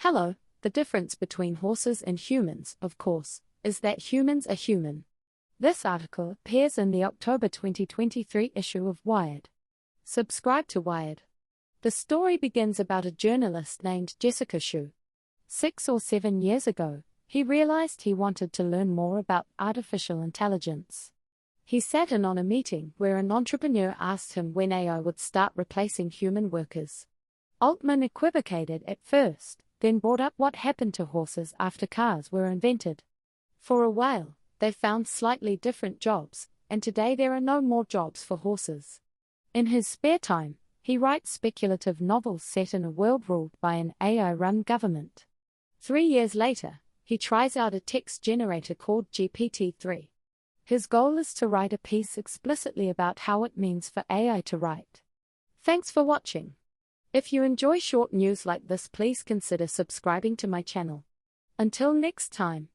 Hello, the difference between horses and humans, of course, is that humans are human. This article appears in the October 2023 issue of Wired. Subscribe to Wired. The story begins about a journalist named Jessica Shu. 6 or 7 years ago, he realized he wanted to learn more about artificial intelligence. He sat in on a meeting where an entrepreneur asked him when AI would start replacing human workers. Altman equivocated at first, then brought up what happened to horses after cars were invented. For a while, they found slightly different jobs, and today there are no more jobs for horses. In his spare time, he writes speculative novels set in a world ruled by an AI-run government. 3 years later, he tries out a text generator called GPT-3. His goal is to write a piece explicitly about how it means for AI to write. Thanks for watching. If you enjoy short news like this, please consider subscribing to my channel. Until next time.